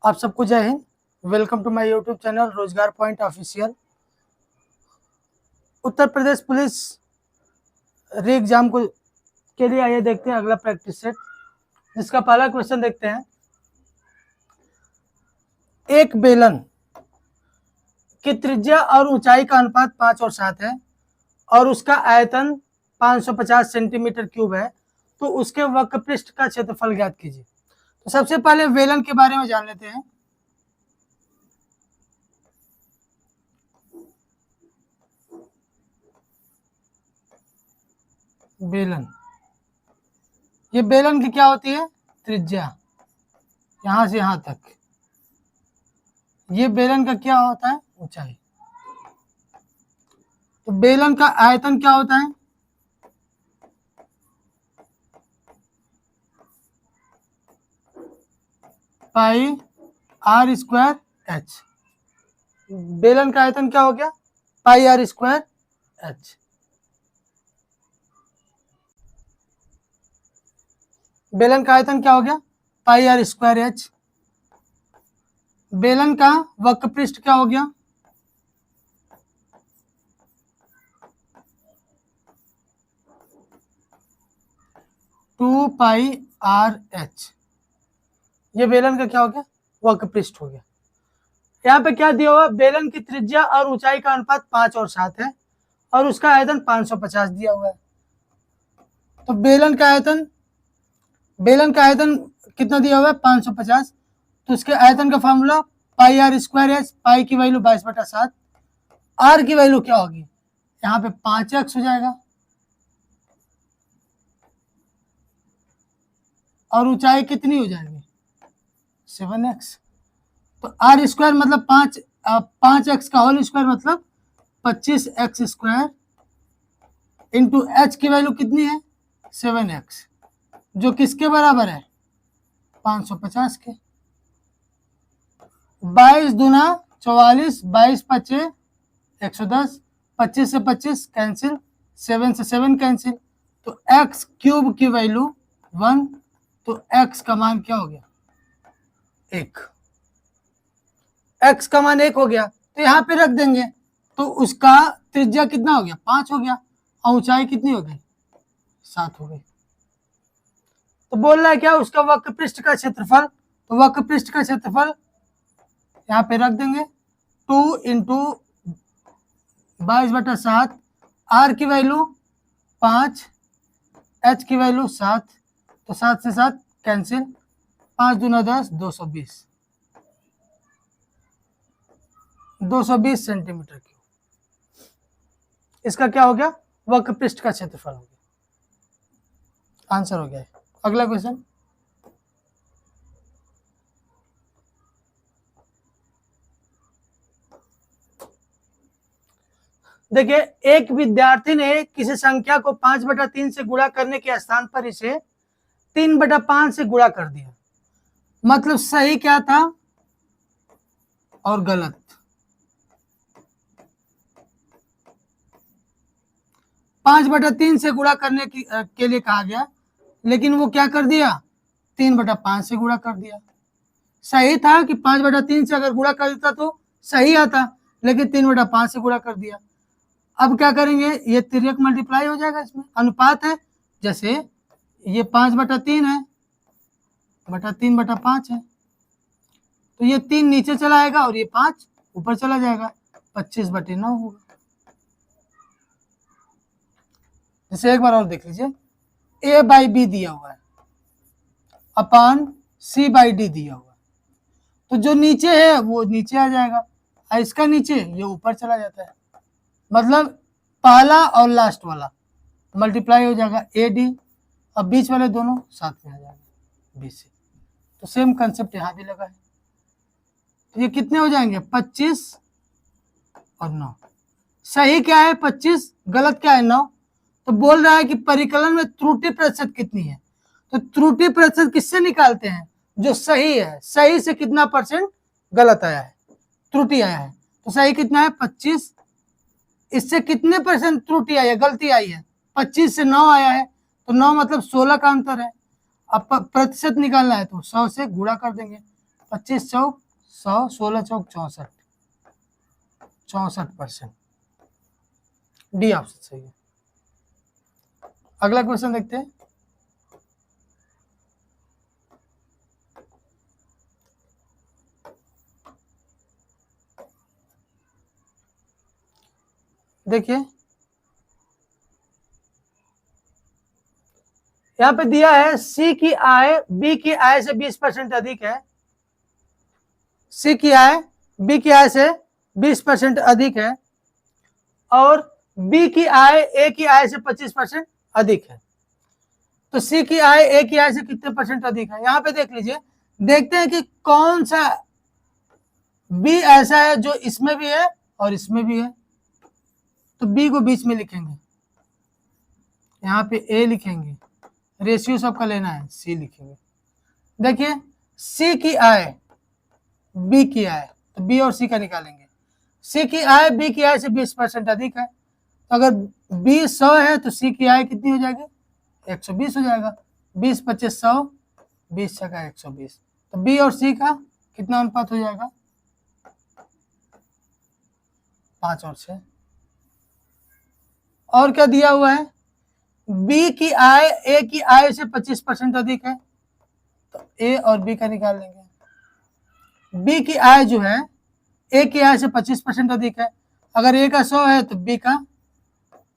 आप सबको जय हिंद। Welcome to my YouTube channel Rozgar point official. Uttar Pradesh police re exam को के लिए आइए देखते हैं अगला प्रैक्टिस सेट, जिसका पहला क्वेश्चन देखते हैं। एक बेलन की त्रिज्या और ऊंचाई का अनुपात 5 और 7 है और उसका आयतन 550 सेंटीमीटर क्यूब है, तो उसके वक्र पृष्ठ का क्षेत्रफल ज्ञात कीजिए। तो सबसे पहले बेलन के बारे में जान लेते हैं। बेलन, ये बेलन की क्या होती है? त्रिज्या, यहां से यहां तक। ये बेलन का क्या होता है? ऊंचाई। तो बेलन का आयतन क्या होता है? Pi are square h. बेलन का आयतन क्या हो गया? Pi are square h. बेलन का आयतन क्या हो गया? Pi are square h. बेलन का वक्र पृष्ठ क्या हो गया? Two pi r h. ये बेलन का क्या हो गया? वक्र पृष्ठ हो गया। यहाँ पे क्या दिया हुआ? बेलन की त्रिज्या और ऊंचाई का अनुपात 5 और 7 है और उसका आयतन 550 दिया हुआ है। तो बेलन का आयतन कितना दिया हुआ है? 550। तो उसके आयतन का formula pi are square H. Pi की वैल्यू 22/7। आर की वैल्यू क्या होगी? यहाँ पे 5x हो जाएगा और ऊंचाई कितनी हो जाएगी? 7x। तो आर स्क्वायर मतलब 5x का होल स्क्वायर मतलब 25x स्क्वायर इंटू एच की वैल्यू कितनी है? 7x, जो किसके बराबर है? 550 के। 22 दूना 44, 22 पचे 110, 25 से 25 कैंसिल, 7 से 7 कैंसिल। तो x क्यूब की वैल्यू 1, तो x का मान क्या हो गया? 1। x का मान 1 हो गया, तो यहाँ पे रख देंगे। तो उसका त्रिज्या कितना हो गया? 5 हो गया और ऊंचाई कितनी हो गई? 7 हो गई। तो बोल रहा है क्या? उसका वक्र पृष्ठ का क्षेत्रफल। तो वक्र पृष्ठ का क्षेत्रफल यहाँ पे रख देंगे 2 इंटू 22/7। आर की वैल्यू 5, एच की वैल्यू 7, तो 7 से 7 कैंसिल, 5 दूना 10, 220 सेंटीमीटर क्यूब। इसका क्या हो गया? वक्र पृष्ठ का क्षेत्रफल हो गया। आंसर हो गया। अगला क्वेश्चन। देखिए, एक विद्यार्थी ने किसी संख्या को 5/3 से गुणा करने के स्थान पर इसे 3/5 से गुणा कर दिया। मतलब सही क्या था और गलत। पांच बटा तीन से गुणा करने के लिए कहा गया, लेकिन वो क्या कर दिया? 3/5 से गुणा कर दिया। सही था कि 5/3 से अगर गुणा कर देता तो सही आता, लेकिन 3/5 से गुणा कर दिया। अब क्या करेंगे? ये तिर्यक मल्टीप्लाई हो जाएगा, इसमें अनुपात है। जैसे ये 5/3 है, बटा 3/5 है, तो ये 3 नीचे चला आएगा और ये 5 ऊपर चला जाएगा, 25/9 होगा। जैसे एक बार और देख लीजिए, a/b दिया हुआ है अपॉन c/d दिया हुआ है, तो जो नीचे है वो नीचे आ जाएगा और इसका नीचे ये ऊपर चला जाता है। मतलब पहला और लास्ट वाला मल्टीप्लाई हो जाएगा AD और बीच वाले दोनों साथ में आ जाएगा BC। तो सेम कंसेप्ट यहाँ भी लगा है। तो ये कितने हो जाएंगे? 25 और 9। सही क्या है? 25। गलत क्या है? 9। तो बोल रहा है कि परिकलन में त्रुटि प्रतिशत कितनी है। तो त्रुटि प्रतिशत किससे निकालते हैं? जो सही है। सही से कितना परसेंट गलत आया है, त्रुटि आया है। तो सही कितना है? 25। इससे कितने परसेंट त्रुटि आई है, गलती आई है? 25 से 9 आया है, तो 9 मतलब 16 का अंतर है। अब प्रतिशत निकालना है तो 100 से गुणा कर देंगे। 25 चौक 100, 16 चौक 64, 64%। डी ऑप्शन सही है। अगला क्वेश्चन देखते हैं। देखिए यहां पे दिया है सी की आय बी की आय से 20% अधिक है। सी की आय बी की आय से 20% अधिक है और बी की आय ए की आय से 25% अधिक है। तो सी की आय ए की आय से कितने परसेंट अधिक है? यहां पे देख लीजिए, देखते हैं कि कौन सा बी ऐसा है जो इसमें भी है और इसमें भी है। तो बी को बीच में लिखेंगे, यहाँ पे ए लिखेंगे, रेशियो सबका लेना है, सी लिखेंगे। देखिए सी की आय बी की आय, तो बी और सी का निकालेंगे। सी की आय बी की आय से 20% अधिक है, तो अगर बी 100 है तो सी की आय कितनी हो जाएगी? 120 हो जाएगा। 20 25 100, 20 छका 120। तो बी और सी का कितना अनुपात हो जाएगा? 5 और 6। और क्या दिया हुआ है? बी की आय ए की आय से 25% अधिक है, तो ए और बी का निकाल लेंगे। बी की आय जो है ए की आय से 25% अधिक है, अगर ए का 100 है तो बी का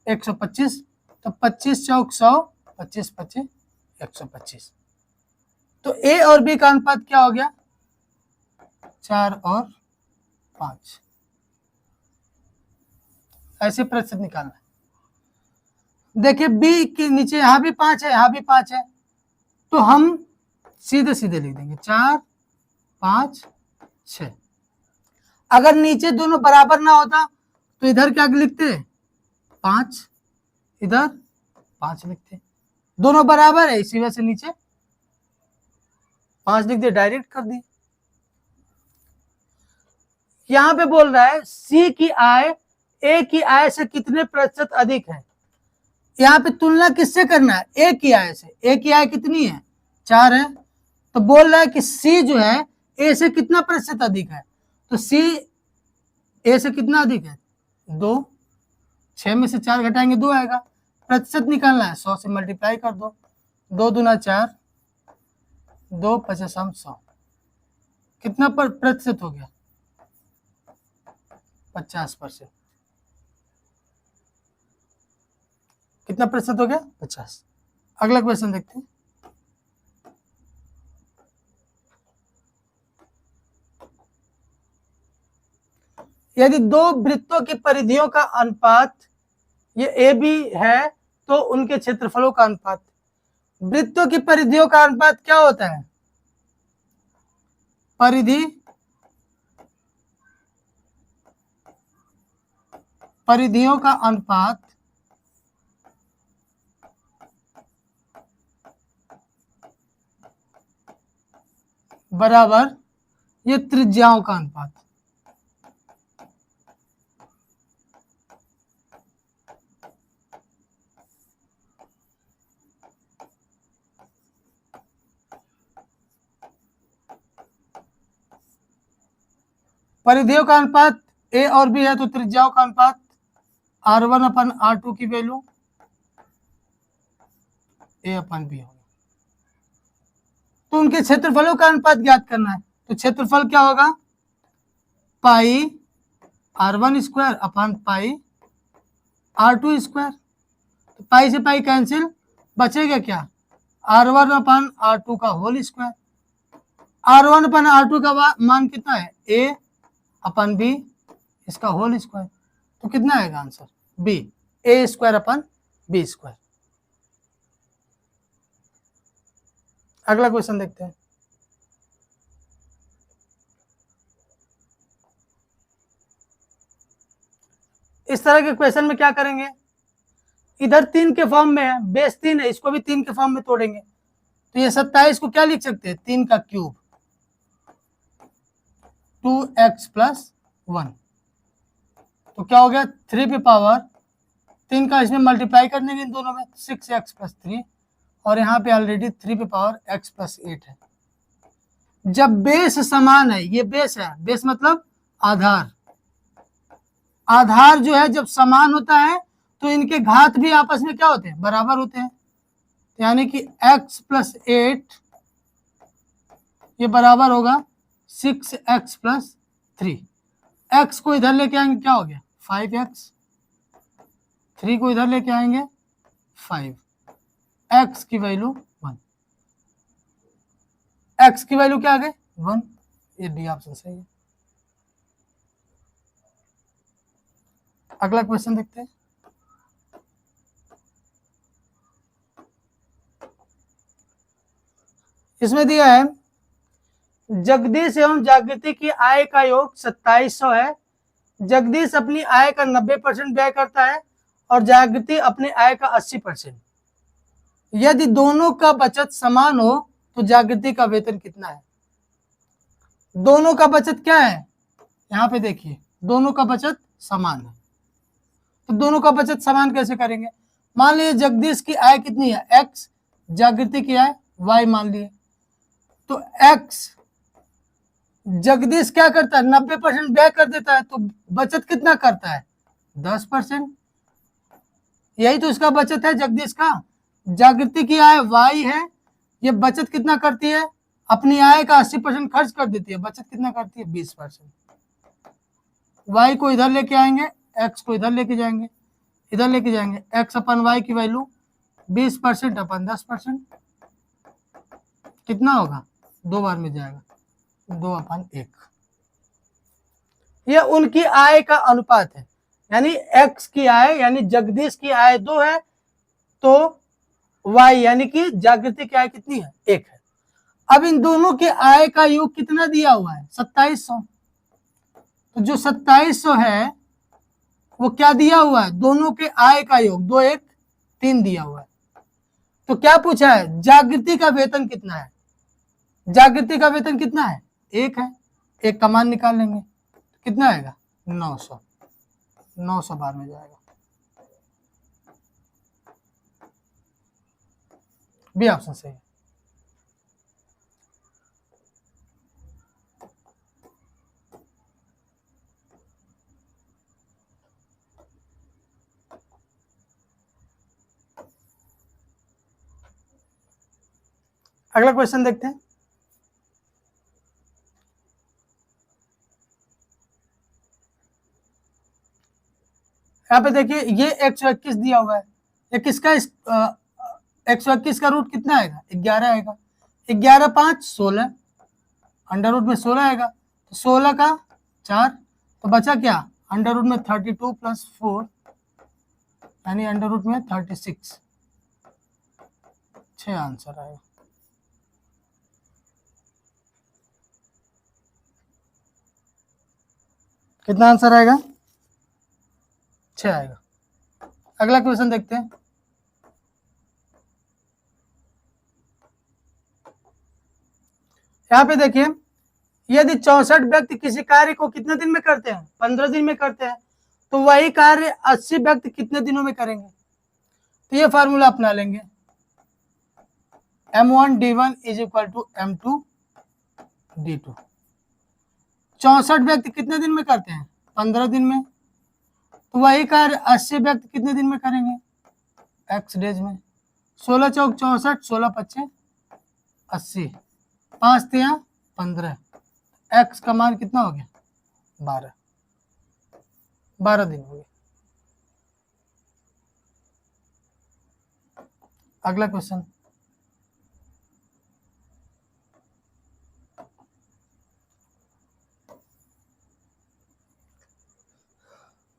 125, तो 25 चौक 100, 25 25 125। तो ए और बी का अनुपात क्या हो गया? 4 और 5। ऐसे प्रतिशत निकालना है। देखिए बी के नीचे यहां भी 5 है, यहां भी 5 है, तो हम सीधे सीधे लिख देंगे 4 5 6। अगर नीचे दोनों बराबर ना होता तो इधर क्या लिखते? 5, इधर 5 लिखते। दोनों बराबर है, इसी वजह से नीचे 5 लिख दिए, डायरेक्ट कर दिए। यहां पे बोल रहा है सी की आय ए की आय से कितने प्रतिशत अधिक है। यहाँ पे तुलना किससे करना है? ए की आय से। ए की आय कितनी है? 4 है, तो बोल रहा है कि सी जो है ए से कितना प्रतिशत अधिक है। तो सी ए से कितना अधिक है? 2। 6 में से 4 घटाएंगे 2 आएगा। प्रतिशत निकालना है, 100 से मल्टीप्लाई कर दो। 2 दूना 4, 2 50 100, कितना प्रतिशत हो गया? 50%। कितना प्रतिशत हो गया? 50। अगला क्वेश्चन देखते हैं। यदि दो वृत्तों की परिधियों का अनुपात ये ए बी है तो उनके क्षेत्रफलों का अनुपात। वृत्तों की परिधियों का अनुपात क्या होता है? परिधियों का अनुपात बराबर ये त्रिज्याओं का अनुपात। परिधियों का अनुपात ए और बी है तो त्रिज्याओं का अनुपात R1/R2 की वैल्यू A/B होगा। तो उनके क्षेत्रफलों का अनुपात ज्ञात करना है, तो क्षेत्रफल क्या होगा? पाई R1² पाई R2²। तो पाई से पाई कैंसिल, बचेगा क्या? R1/R2 का होल स्क्वायर। R1/R2 का मान कितना है? A/B, इसका होल स्क्वायर। तो कितना आएगा आंसर? B, A²/B²। अगला क्वेश्चन देखते हैं। इस तरह के क्वेश्चन में क्या करेंगे? इधर 3 के फॉर्म में है, बेस 3 है, इसको भी 3 के फॉर्म में तोड़ेंगे। तो ये 27 को क्या लिख सकते हैं? 3 का क्यूब, 2x + 1। तो क्या हो गया? 3 पे पावर 3 का इसमें मल्टीप्लाई करने के इन दोनों में 6x + 3, और यहाँ पे ऑलरेडी 3 पे पावर x + 8 है। जब बेस समान है, ये बेस है, बेस मतलब आधार, आधार जो है जब समान होता है तो इनके घात भी आपस में क्या होते हैं, बराबर होते हैं। यानी कि x प्लस 8 ये बराबर होगा 6x प्लस 3। x को इधर लेके आएंगे क्या हो गया 5x, 3 को इधर लेके आएंगे 5, x की वैल्यू 1, x की वैल्यू क्या आ गई 1। ये डी ऑप्शन सही है। अगला क्वेश्चन देखते हैं। इसमें दिया है जगदीश एवं जागृति की आय का योग 2700 है। जगदीश अपनी आय का 90% व्यय करता है और जागृति अपने आय का 80%। यदि दोनों का बचत समान हो तो जागृति का वेतन कितना है। दोनों का बचत क्या है, यहाँ पे देखिए दोनों का बचत समान है, तो दोनों का बचत समान कैसे करेंगे। मान लीजिए जगदीश की आय कितनी है x, जागृति की आय y मान लिए, तो x जगदीश क्या करता है 90% व्यय कर देता है, तो बचत कितना करता है 10%। यही तो इसका बचत है जगदीश का। जागृति की आय y है, ये बचत कितना करती है, अपनी आय का 80% खर्च कर देती है, बचत कितना करती है 20%। y को इधर लेके आएंगे, x को इधर लेके जाएंगे, इधर लेके जाएंगे, x अपन y की वैल्यू 20% अपन 10%, कितना होगा 2 बार में जाएगा 2/1। यह उनकी आय का अनुपात है, यानी x की आय यानी जगदीश की आय 2 है तो y यानी कि जागृति की आय कितनी है 1 है। अब इन दोनों के आय का योग कितना दिया हुआ है 2700, तो जो 2700 है वो क्या दिया हुआ है, दोनों के आय का योग 2 1 3 दिया हुआ है। तो क्या पूछा है जागृति का वेतन कितना है, जागृति का वेतन कितना है 1 है, 1 का मान निकाल लेंगे कितना आएगा 900, 900 बार में जाएगा, बी ऑप्शन सही है। अगला क्वेश्चन देखते हैं। यहाँ पे देखिए ये 121 दिया हुआ है, ये किसका 121 का रूट कितना आएगा 11 आएगा, 11 5 16, अंडर रूट में 16 आएगा, तो 16 का 4, तो बचा क्या अंडर रूट में 32 प्लस 4 यानी अंडर रूट में 36, 6 आंसर आएगा। कितना आंसर आएगा 6 आएगा। अगला क्वेश्चन देखते हैं। यहाँ पे देखिए यदि 64 व्यक्ति किसी कार्य को कितने दिन में करते हैं 15 दिन में करते हैं, तो वही कार्य 80 व्यक्ति कितने दिनों में करेंगे। तो ये फार्मूला अपना लेंगे M1 D1 is equal to M2 D2। 64 व्यक्ति कितने दिन में करते हैं 15 दिन में, तो वही कार्य 80 व्यक्ति कितने दिन में करेंगे x डेज में। 16 चौक 64, 16 पच्चे 80, 5 तिया 15, x का मान कितना हो गया 12, 12 दिन हो गए। अगला क्वेश्चन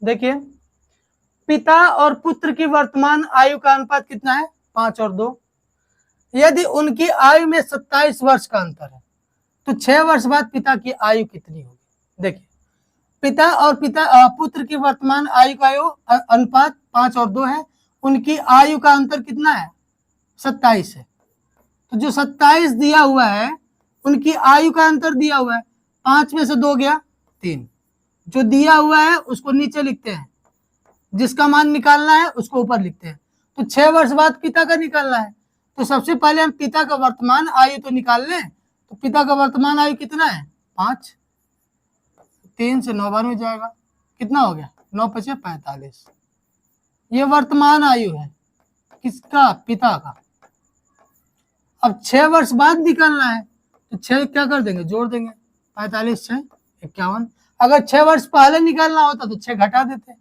देखिए पिता और पुत्र की वर्तमान आयु का अनुपात कितना है 5 और 2। यदि उनकी आयु में 27 वर्ष का अंतर है तो 6 वर्ष बाद पिता की आयु कितनी होगी। देखिए पिता और पुत्र की वर्तमान आयु का अनुपात 5 और 2 है, उनकी आयु का अंतर कितना है 27 है, तो जो 27 दिया हुआ है उनकी आयु का अंतर दिया हुआ है, 5 में से 2 गया 3, जो दिया हुआ है उसको नीचे लिखते हैं, जिसका मान निकालना है उसको ऊपर लिखते हैं। तो 6 वर्ष बाद पिता का निकालना है, तो सबसे पहले हम पिता का वर्तमान आयु तो निकाल लें, तो पिता का वर्तमान आयु कितना है 5, 3 से 9 बार में जाएगा, कितना हो गया 9 पचे 45। ये वर्तमान आयु है किसका, पिता का। अब 6 वर्ष बाद निकालना है तो 6 क्या कर देंगे, जोड़ देंगे, 45 6 51। अगर 6 वर्ष पहले निकालना होता तो 6 घटा देते।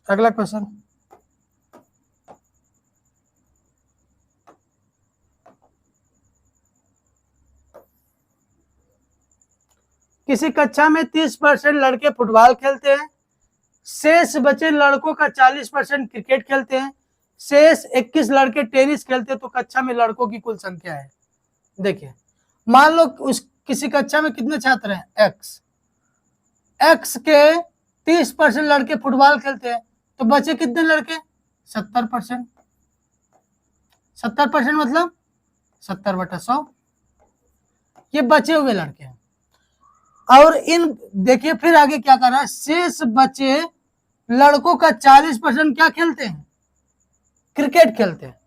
अगला क्वेश्चन, किसी कक्षा में 30% लड़के फुटबॉल खेलते हैं, शेष बचे लड़कों का 40% क्रिकेट खेलते हैं, शेष 21 लड़के टेनिस खेलते हैं, तो कक्षा में लड़कों की कुल संख्या है। देखिए मान लो उस किसी कक्षा में कितने छात्र हैं एक्स के 30% लड़के फुटबॉल खेलते हैं, तो बचे कितने लड़के 70%। 70% मतलब 70/100, ये बचे हुए लड़के हैं। और इन देखिए फिर आगे क्या कर रहा है, शेष बचे लड़कों का 40% क्या खेलते हैं, क्रिकेट खेलते हैं।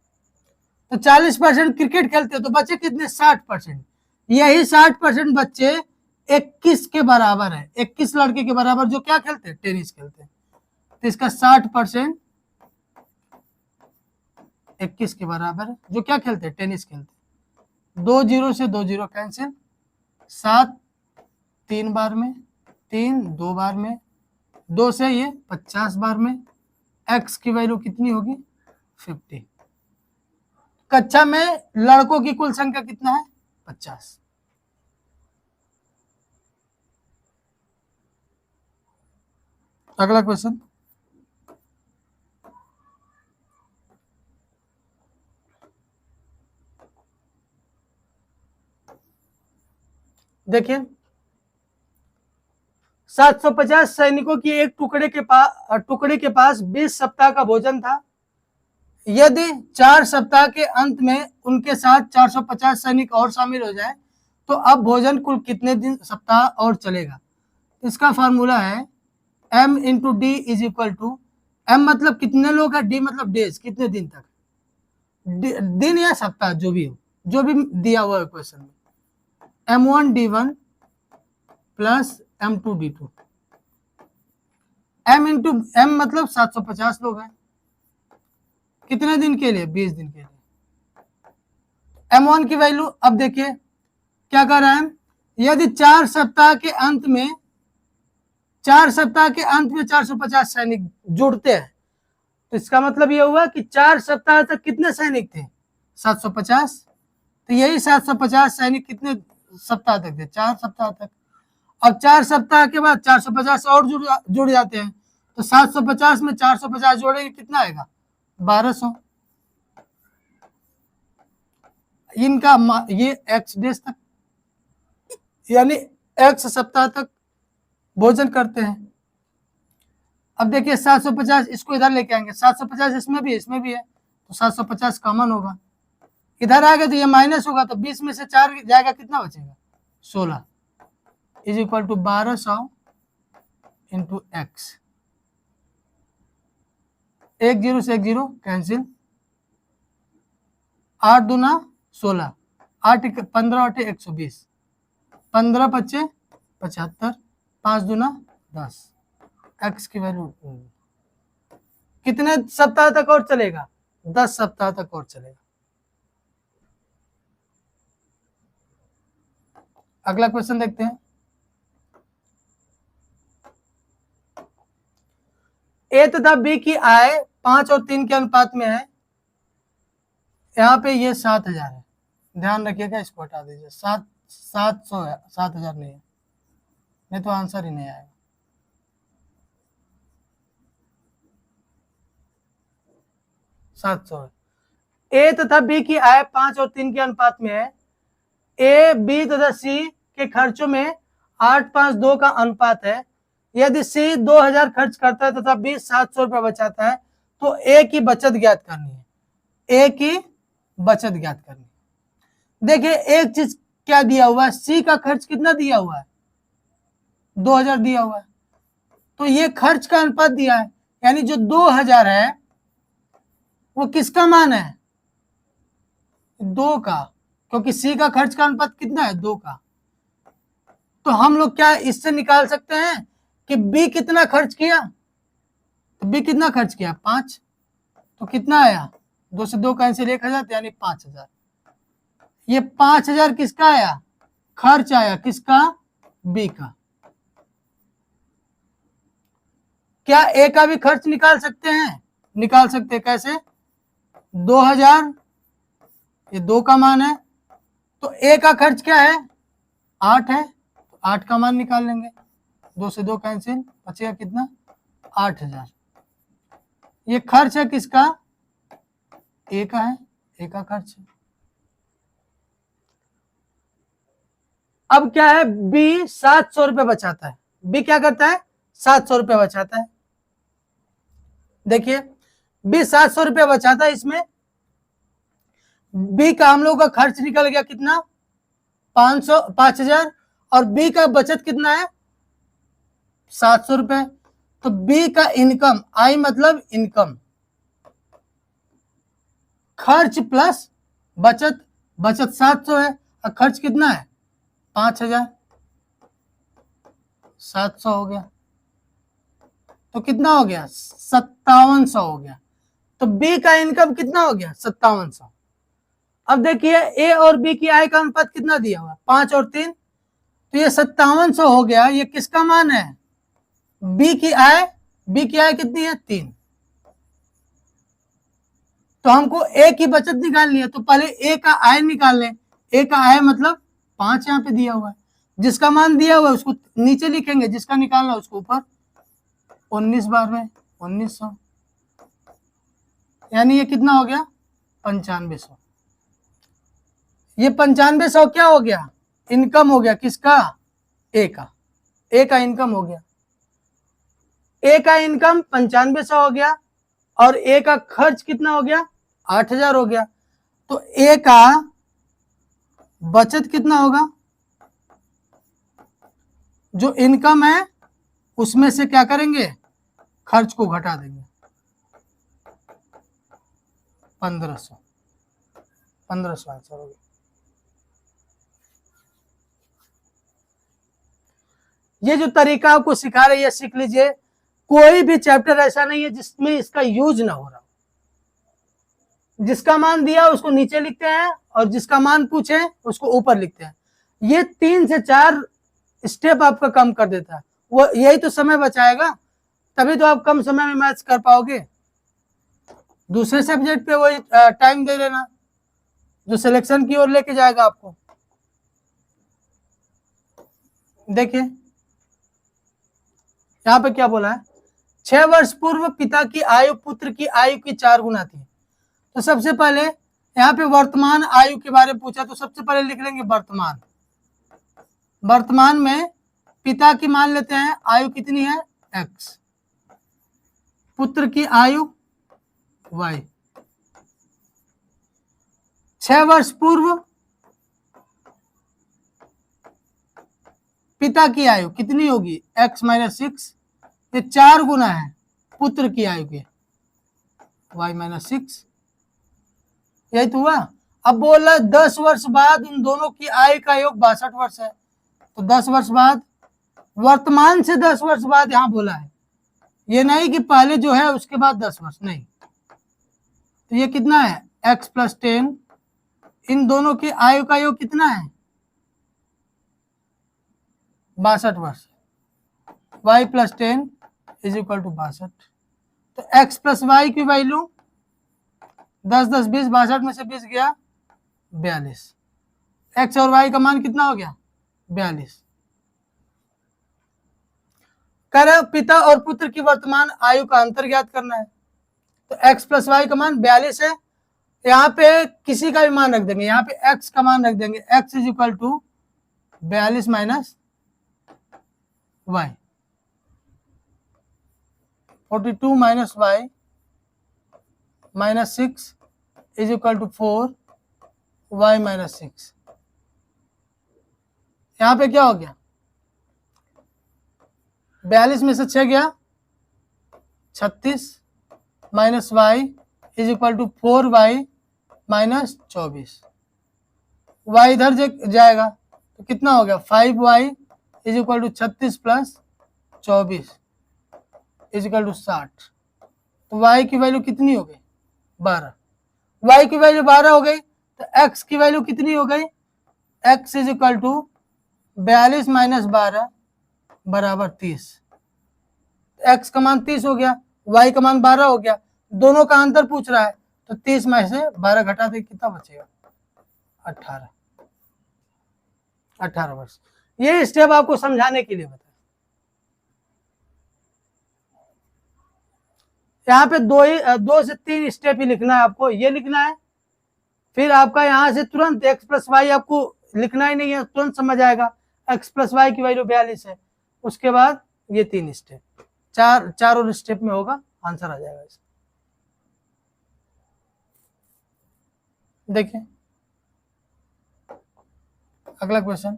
तो 40% क्रिकेट खेलते हैं तो बचे कितने 60%। यही 60% बच्चे 21 के बराबर है, 21 लड़के के बराबर जो क्या खेलते हैं, टेनिस खेलते हैं। तो इसका 60% 21 के बराबर है जो क्या खेलते हैं, टेनिस खेलते हैं। 2 0 से 2 0 कैंसिल, 7 3 बार में, 3 2 बार में, 2 से ये 50 बार में। एक्स की वैल्यू कितनी होगी 50। कक्षा में लड़कों की कुल संख्या कितना है 50। अगला क्वेश्चन, देखिए 750 सैनिकों की एक टुकड़े के पास 20 सप्ताह का भोजन था। यदि 4 सप्ताह के अंत में उनके साथ 450 सैनिक और शामिल हो जाए तो अब भोजन कुल कितने दिन सप्ताह और चलेगा। इसका फार्मूला है m into d is equal to, m मतलब कितने लोग है, d मतलब डेज कितने दिन तक, दिन या सप्ताह जो भी हो, जो भी दिया हुआ है क्वेश्चन में, m1 d1 plus m2 d2। m into m मतलब 750 लोग हैं, कितने दिन के लिए 20 दिन के लिए। m1 की वैल्यू अब देखिए क्या कर रहा है, यदि 4 सप्ताह के अंत में 450 सैनिक जुड़ते हैं तो इसका मतलब यह हुआ कि 4 सप्ताह तक कितने सैनिक थे 750। तो यही 750 सैनिक कितने सप्ताह तक थे 4 सप्ताह तक। अब 4 सप्ताह के बाद 450 और जुड़ जाते हैं तो 750 में 450 जोड़ेंगे कितना आएगा 1200। इनका ये एक्स डेज तक यानी एक्स सप्ताह तक भोजन करते हैं। अब देखिए 750 इसको इधर लेके आएंगे, 750 इसमें भी है तो 750 कॉमन होगा, इधर आ गया तो ये माइनस होगा तो 20 में से 4 जाएगा कितना बचेगा 16 is equal to 1200 into x. 1 0 से 1 0 कैंसिल, 8 दूना 16, 8 15 8 120, 15 पच्चे 75, 5 दूना 10। एक्स की वैल्यू कितने सप्ताह तक और चलेगा 10 सप्ताह तक और चलेगा। अगला क्वेश्चन देखते हैं, ए तथा बी की आय 5 और 3 के अनुपात में है। यहाँ पे ये 7000 है, ध्यान रखिएगा इसको हटा दीजिए, 700 है, 7000 नहीं है, नहीं तो आंसर ही नहीं आएगा। ए तथा बी की आय 5 और 3 के अनुपात में है। ए बी तथा सी के खर्चों में 8-5-2 का अनुपात है। यदि सी 2000 खर्च करता है तथा बी 700 रुपया बचाता है तो ए की बचत ज्ञात करनी है। ए की बचत ज्ञात करनी है। देखिए एक चीज क्या दिया हुआ है, सी का खर्च कितना दिया हुआ है 2000 दिया हुआ है, तो ये खर्च का अनुपात दिया है, यानी जो 2000 है वो किसका मान है 2 का, क्योंकि सी का खर्च का अनुपात कितना है 2 का। तो हम लोग क्या इससे निकाल सकते हैं कि बी कितना खर्च किया, तो बी कितना खर्च किया 5, तो कितना आया 2 से 2 कैंसिल 1000 यानी 5000। ये 5000 किसका आया, खर्च आया, किसका, बी का। क्या ए का भी खर्च निकाल सकते हैं, निकाल सकते हैं, कैसे, 2000, ये 2 का मान है, तो ए का खर्च क्या है 8 है, तो 8 का मान निकाल लेंगे, 2 से 2 कैंसिल, बचेगा कितना 8000। ये खर्च है किसका, ए का है, ए का खर्च है। अब क्या है, बी 700 रुपये बचाता है, बी क्या करता है 700 रुपये बचाता है। देखिए बी 700 रुपये बचाता है, इसमें बी का हम लोग का खर्च निकल गया कितना 5000, और बी का बचत कितना है 700 रुपये। तो बी का इनकम, आई मतलब इनकम, खर्च प्लस बचत, बचत 700 है और खर्च कितना है 5000, 700 हो गया, तो कितना हो गया 5700 हो गया। तो बी का इनकम कितना हो गया 5700। अब देखिए ए और बी की आय का अनुपात कितना दिया हुआ 5 और 3, तो ये 5700 हो गया, ये किसका मान है बी की आय, बी की आय कितनी है 3। तो हमको ए की बचत निकालनी है, तो पहले ए का आय निकाल लें, ए का आय मतलब 5 यहाँ पे दिया हुआ है, जिसका मान दिया हुआ है उसको नीचे लिखेंगे, जिसका निकालना है उसको ऊपर, 19 बार में 1900, यानी ये कितना हो गया 9500। ये 9500 क्या हो गया, इनकम हो गया, किसका, ए का, ए का इनकम हो गया, ए का इनकम 9500 हो गया, और ए का खर्च कितना हो गया 8000 हो गया। तो ए का बचत कितना होगा, जो इनकम है उसमें से क्या करेंगे, खर्च को घटा देंगे, 1500 आंसर हो गया। ये जो तरीका आपको सिखा रही है सीख लीजिए, कोई भी चैप्टर ऐसा नहीं है जिसमें इसका यूज ना हो रहा। जिसका मान दिया उसको नीचे लिखते हैं, और जिसका मान पूछे उसको ऊपर लिखते हैं। ये 3 से 4 स्टेप आपका कम कर देता है, वो यही तो समय बचाएगा, तभी तो आप कम समय में मैथ्स कर पाओगे। दूसरे सब्जेक्ट पे वही टाइम दे लेना जो सिलेक्शन की ओर लेके जाएगा आपको। देखिए यहाँ पे क्या बोला है, 6 वर्ष पूर्व पिता की आयु पुत्र की आयु की 4 गुना थी। तो सबसे पहले यहाँ पे वर्तमान आयु के बारे में पूछा, तो सबसे पहले लिख लेंगे वर्तमान। वर्तमान में पिता की मान लेते हैं आयु कितनी है x, पुत्र की आयु y। 6 वर्ष पूर्व पिता की आयु कितनी होगी x माइनस 6, ये 4 गुना है पुत्र की आयु के y माइनस 6, यही तो हुआ। अब बोल रहा 10 वर्ष बाद उन दोनों की आयु का योग 62 वर्ष है, तो 10 वर्ष बाद, वर्तमान से 10 वर्ष बाद यहां बोला है, ये नहीं कि पहले जो है उसके बाद 10 वर्ष, नहीं। तो ये कितना है x प्लस 10, इन दोनों की आयु का योग कितना है 62 वर्ष, y plus 10 is equal to 62। तो x प्लस वाई की वैल्यू 10 10 20, 62 में से 20 गया 42, x और y का मान कितना हो गया 42। कह रहे पिता और पुत्र की वर्तमान आयु का अंतर ज्ञात करना है, तो x प्लस वाई का मान 42 है, यहाँ पे किसी का भी मान रख देंगे, यहाँ पे x का मान रख देंगे, x is equal to 42 minus y, 42 minus y minus 6 is equal to 4 y minus 6। यहाँ पे क्या हो गया 42 में से 6 गया 36 minus y is equal to 4 y -24, y इधर जाएगा तो कितना हो गया 5y is equal to 36 plus 24 is equal to 60। तो y की वैल्यू कितनी हो गई 12, y की वैल्यू 12 हो गई तो x की वैल्यू कितनी हो गई, x is equal to 42 minus 12 बराबर 30। x का मान 30 हो गया, y का मान 12 हो गया, दोनों का अंतर पूछ रहा है तो 30 में से 12 घटा दे कितना बचेगा 18 वर्ष। ये स्टेप आपको समझाने के लिए बताया। यहाँ पे 2 से 3 स्टेप ही लिखना है आपको, ये लिखना है, फिर आपका यहाँ से तुरंत x प्लस वाई आपको लिखना ही नहीं है, तुरंत समझ आएगा x प्लस वाई की वैल्यू 42 है। उसके बाद ये 3 स्टेप, चार और स्टेप में होगा, आंसर आ जाएगा इसका। देखिए अगला क्वेश्चन,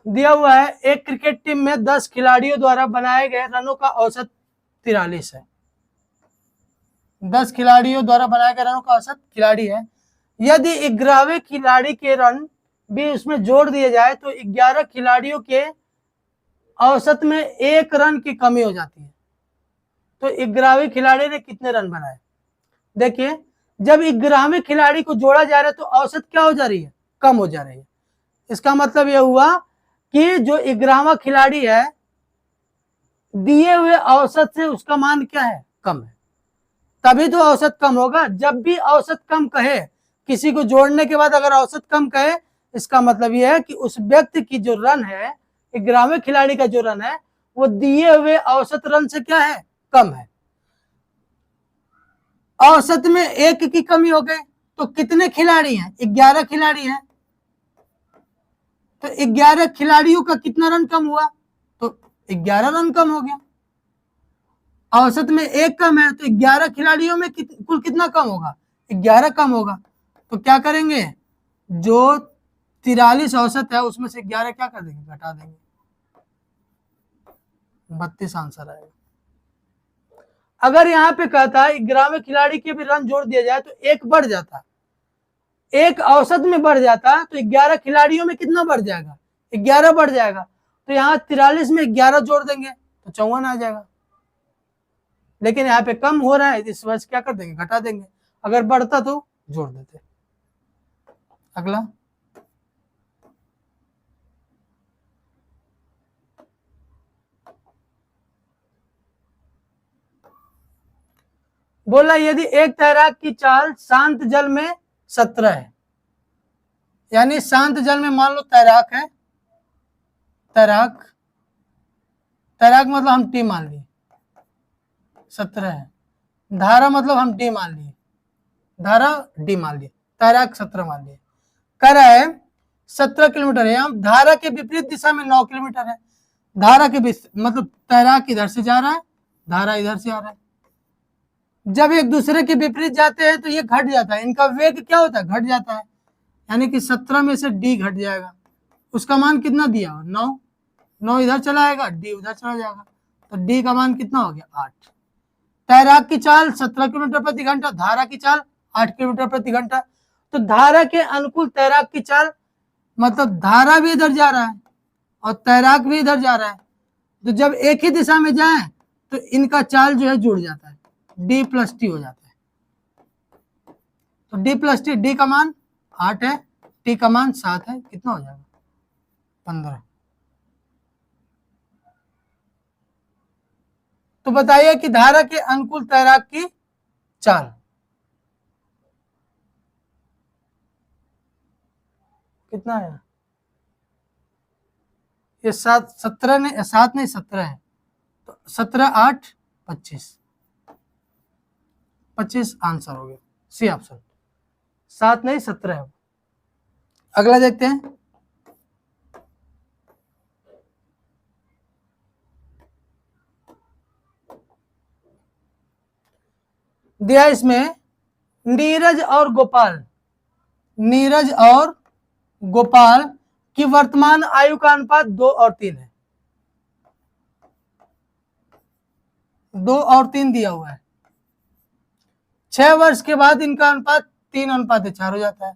दिया हुआ है एक क्रिकेट टीम में 10 खिलाड़ियों द्वारा बनाए गए रनों का औसत 43 है। 10 खिलाड़ियों द्वारा बनाए गए रनों का औसत खिलाड़ी है। यदि 11वें खिलाड़ी के रन भी उसमें जोड़ दिए जाए तो 11 खिलाड़ियों के औसत में 1 रन की कमी हो जाती है। तो 11वें खिलाड़ी ने कितने रन बनाए? देखिए जब 11वें खिलाड़ी को जोड़ा जा रहा है तो औसत क्या हो जा रही है, कम हो जा रही है। इसका मतलब यह हुआ कि जो 11वां खिलाड़ी है दिए हुए औसत से उसका मान क्या है, कम है, तभी तो औसत कम होगा। जब भी औसत कम कहे, किसी को जोड़ने के बाद अगर औसत कम कहे, इसका मतलब यह है कि उस व्यक्ति की जो रन है, 11वें खिलाड़ी का जो रन है वो दिए हुए औसत रन से क्या है, कम है। औसत में 1 की कमी हो गई तो कितने खिलाड़ी हैं, 11 खिलाड़ी हैं, तो 11 खिलाड़ियों का कितना रन कम हुआ, तो 11 रन कम हो गया। औसत में 1 कम है तो 11 खिलाड़ियों में कुल कितना कम होगा, 11 कम होगा। तो क्या करेंगे, जो 43 औसत है उसमें से 11 क्या कर देंगे, घटा देंगे, 32 आंसर आएगा। अगर यहाँ पे कहता है 11वें खिलाड़ी के भी रन जोड़ दिया जाए तो 1 बढ़ जाता, 1 औसत में बढ़ जाता तो 11 खिलाड़ियों में कितना बढ़ जाएगा, 11 बढ़ जाएगा। तो यहाँ 43 में 11 जोड़ देंगे तो 54 आ जाएगा। लेकिन यहाँ पे कम हो रहा है, इस वजह से क्या कर देंगे, घटा देंगे। अगर बढ़ता तो जोड़ देते। अगला, बोला यदि एक तैराक की चाल शांत जल में 17 है, यानी शांत जल में मान लो तैराक है, तैराक मतलब हम टी मान लिए, 17 है। धारा मतलब हम डी मान लिए, धारा डी मान लिए, तैराक 17 मान लिए। कह रहा है 17 किलोमीटर है, हम धारा के विपरीत दिशा में 9 किलोमीटर है। धारा के मतलब तैराक इधर से जा रहा है, धारा इधर से आ रहा है। जब एक दूसरे के विपरीत जाते हैं तो ये घट जाता है, इनका वेग क्या होता है, घट जाता है, यानी कि 17 में से डी घट जाएगा। उसका मान कितना दिया, 9 इधर चला आएगा, डी उधर चला जाएगा, तो डी का मान कितना हो गया, 8। तैराक की चाल 17 किलोमीटर प्रति घंटा, धारा की चाल 8 किलोमीटर प्रति घंटा। तो धारा के अनुकूल तैराक की चाल, मतलब धारा भी इधर जा रहा है और तैराक भी इधर जा रहा है, तो जब एक ही दिशा में जाए तो इनका चाल जो है जुड़ जाता है, डी प्लस टी हो जाता है। तो डी प्लस टी, डी का मान 8 है, टी का मान 7 है, कितना हो जाएगा, 15। तो बताइए कि धारा के अनुकूल तैराक की चाल कितना है, ये 7 नहीं 17 है, तो 17 8 25 आंसर हो गया, सी ऑप्शन, 7 नहीं 17 है। अगला देखते हैं, दिया इसमें नीरज और गोपाल कि वर्तमान आयु का अनुपात 2 और 3 है, 2 और 3 दिया हुआ है। 6 वर्ष के बाद इनका अनुपात 3:4 हो जाता है,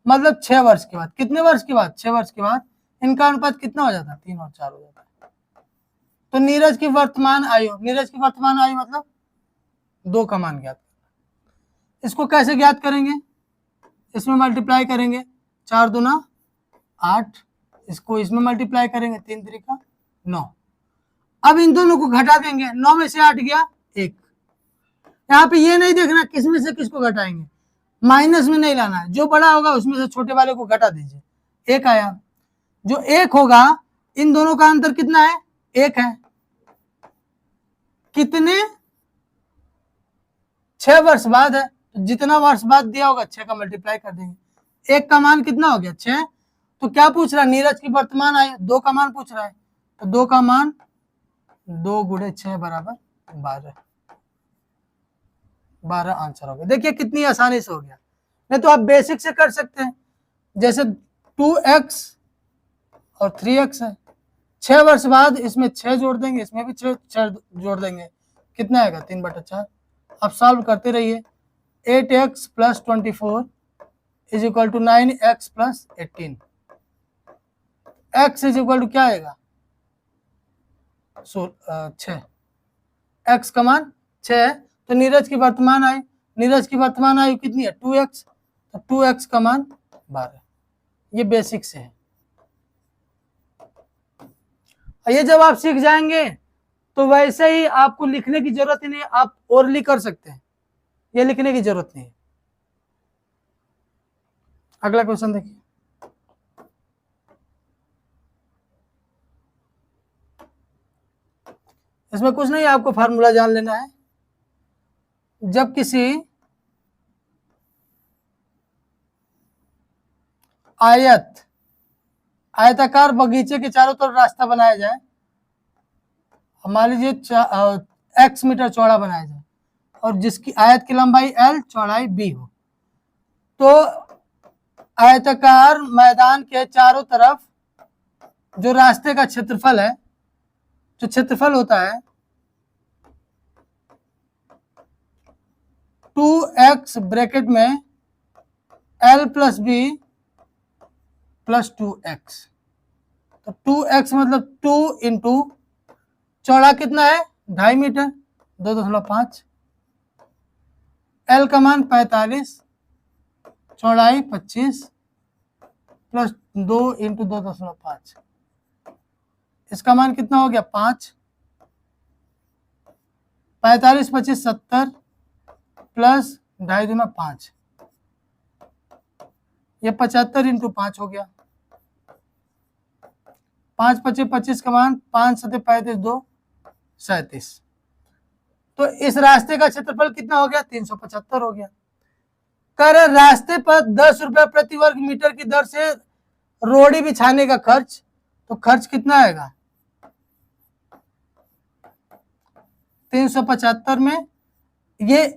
मतलब 6 वर्ष के बाद, कितने वर्ष के बाद, 6 वर्ष के बाद इनका अनुपात कितना हो जाता है, 3 और 4 हो जाता है। तो नीरज की वर्तमान आयु, नीरज की वर्तमान आयु मतलब 2 का मान ज्ञात करना। इसको कैसे ज्ञात करेंगे, इसमें मल्टीप्लाई करेंगे, 4 दूना 8, इसको इसमें मल्टीप्लाई करेंगे, 3 3 9। अब इन दोनों को घटा देंगे, 9 में से 8 गया 1। यहाँ पे ये नहीं देखना किस में से किसको घटाएंगे, माइनस में नहीं लाना है, जो बड़ा होगा उसमें से छोटे वाले को घटा दीजिए, 1 आया। जो 1 होगा, इन दोनों का अंतर कितना है, 1 है। कितने, 6 वर्ष बाद है, तो जितना वर्ष बाद दिया होगा 6 का मल्टीप्लाई कर देंगे। 1 का मान कितना हो गया, 6। तो क्या पूछ रहा है, नीरज की वर्तमान आयु 2 का मान पूछ रहा है, तो 2 का मान 2 × 6 = 12, 12 आंसर हो गया। देखिए कितनी आसानी से हो गया। नहीं तो आप बेसिक से कर सकते हैं, जैसे 2x और 3x है, 6 वर्ष बाद इसमें 6 जोड़ देंगे, इसमें भी 6 जोड़ देंगे, कितना आएगा, 3/4। अब सॉल्व करते रहिए। 8x + 24 = 9x + 18। x = क्या आएगा, 6, x का मान 6 है। तो नीरज की वर्तमान आयु, नीरज की वर्तमान आयु कितनी है, 2x, तो 2x का मान 12। ये बेसिक से है। ये जब आप सीख जाएंगे तो वैसे ही आपको लिखने की जरूरत ही नहीं, आप ओरली कर सकते हैं, ये लिखने की जरूरत नहीं है। अगला क्वेश्चन देखिए। इसमें कुछ नहीं, आपको फार्मूला जान लेना है। जब किसी आयताकार बगीचे के चारों तरफ रास्ता बनाया जाए, मान लीजिए x मीटर चौड़ा बनाया जाए और जिसकी आयत की लंबाई l, चौड़ाई b हो, तो आयताकार मैदान के चारों तरफ जो रास्ते का क्षेत्रफल है, जो क्षेत्रफल होता है 2x ब्रैकेट में l + b + 2x, तो 2x मतलब 2 × चौड़ा कितना है, 2.5 मीटर, 2.5, l का मान 45, चौड़ाई 25 + 2 × 2.5, इसका मान कितना हो गया, 5। 45 25 70 प्लस 2.5 दूना 5, ये 75 × 5 हो गया। 5 25 25 का मान 5 7 35 2 37। तो इस रास्ते का क्षेत्रफल कितना हो गया, 375 हो गया। कर रास्ते पर 10 रुपए प्रति वर्ग मीटर की दर से रोड़ी बिछाने का खर्च, तो खर्च कितना आएगा, 375 में, ये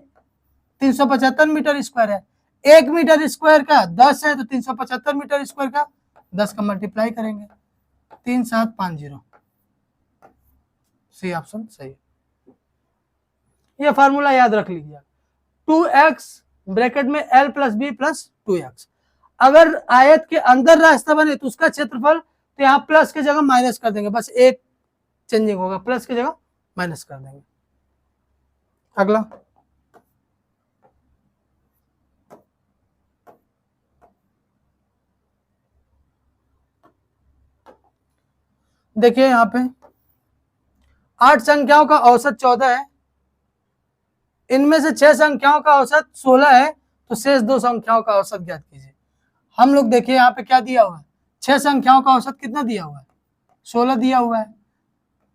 375 मीटर स्क्वायर है, 1 मीटर स्क्वायर का 10 है, तो 375 मीटर स्क्वायर का 10 का मल्टीप्लाई करेंगे, 3750, सी ऑप्शन सही है। ये फार्मूला याद रख लीजिए। 2x ब्रैकेट में l + b + 2x, अगर आयत के अंदर रास्ता बने तो उसका क्षेत्रफल, तो यहाँ प्लस की जगह माइनस कर देंगे, बस एक चेंजिंग होगा, प्लस की जगह माइनस कर देंगे। अगला देखिए, यहाँ पे 8 संख्याओं का औसत 14 है, इनमें से 6 संख्याओं का औसत 16 है, तो शेष 2 संख्याओं का औसत ज्ञात कीजिए। हम लोग देखिए यहाँ पे क्या दिया हुआ है, 6 संख्याओं का औसत कितना दिया हुआ है, 16 दिया हुआ है,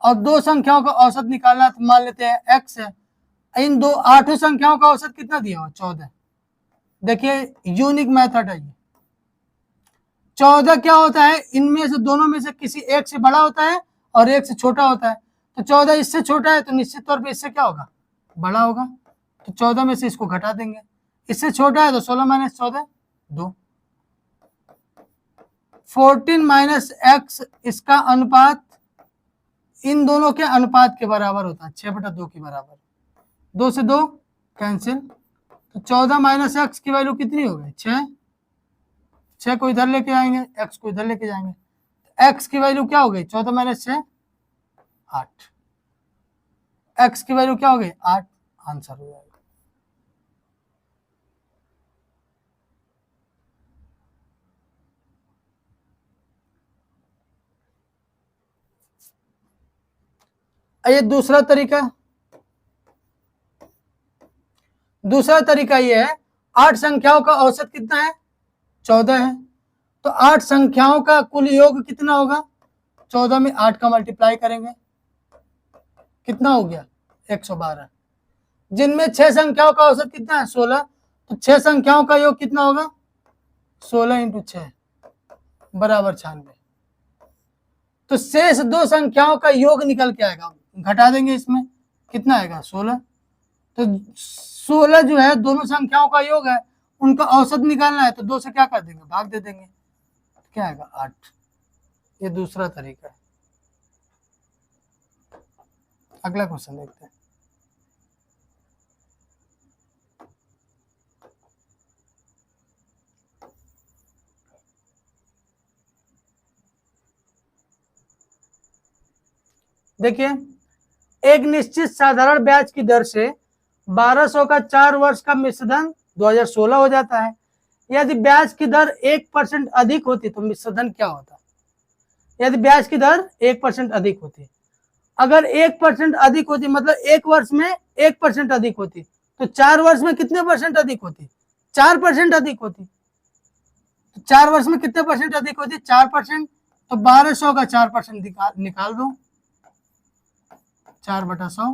और 2 संख्याओं का औसत निकालना है, तो मान लेते हैं x है। इन 8 संख्याओं का औसत कितना दिया हुआ है, 14। देखिए यूनिक मेथड है ये। 14 क्या होता है, इनमें से दोनों में से किसी एक से बड़ा होता है और एक से छोटा होता है, तो 14 इससे छोटा है, तो निश्चित तौर पे इससे क्या होगा, बड़ा होगा, तो 14 में से इसको घटा देंगे। इससे छोटा है तो 16 - 14 2। 14 माइनस एक्स, इसका अनुपात इन दोनों के अनुपात के बराबर होता है, 6/2 के बराबर। 2 से 2 कैंसिल, तो 14 माइनस एक्स की वैल्यू कितनी हो गई? 6। 6 को इधर लेके आएंगे, एक्स को इधर लेके जाएंगे, एक्स की वैल्यू क्या हो गई? 14 माइनस 6 8। एक्स की वैल्यू क्या हो गई? 8। आंसर हो जाएगा। ये दूसरा तरीका, दूसरा तरीका ये है, 8 संख्याओं का औसत कितना है? 14 है। तो 8 संख्याओं का कुल योग कितना होगा? 14 में 8 का मल्टीप्लाई करेंगे, कितना हो गया? 112। जिनमें 6 संख्याओं का औसत कितना है? 16। तो 6 संख्याओं का योग कितना होगा? 16 × 6 बराबर 96। तो शेष 2 संख्याओं का योग निकल के आएगा, घटा देंगे इसमें, कितना आएगा? 16। तो 16 जो है दोनों संख्याओं का योग है, उनका औसत निकालना है, तो 2 से क्या कर देंगे? भाग दे देंगे, क्या आएगा? 8। ये दूसरा तरीका है। अगला क्वेश्चन देखते हैं। देखिए, एक निश्चित साधारण ब्याज की दर से 1200 का 4 वर्ष का मिश्रधन 2016 हो जाता है। यदि ब्याज की दर 1% अधिक होती तो मिश्रधन क्या होता? यदि ब्याज की दर 1% अधिक होती, अगर 1% अधिक होती मतलब 1 वर्ष में 1% अधिक होती, तो 4 वर्ष में कितने परसेंट अधिक होती? 4% अधिक होती। तो 4 वर्ष में कितने परसेंट अधिक होती? 4%। तो 1200 का 4% निकाल दो, 4/100,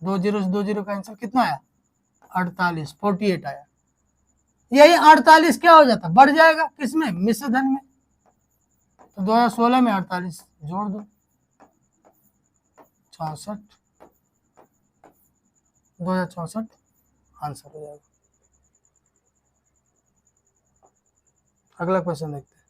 2 0 से 2 0 का आंसर कितना आया? 48, 48 आया। यही 48 क्या हो जाता? बढ़ जाएगा, किसमें? मिश्रधन में। तो 2016 में 48 जोड़ दो, 64, 2064 आंसर हो जाएगा। अगला क्वेश्चन देखते हैं।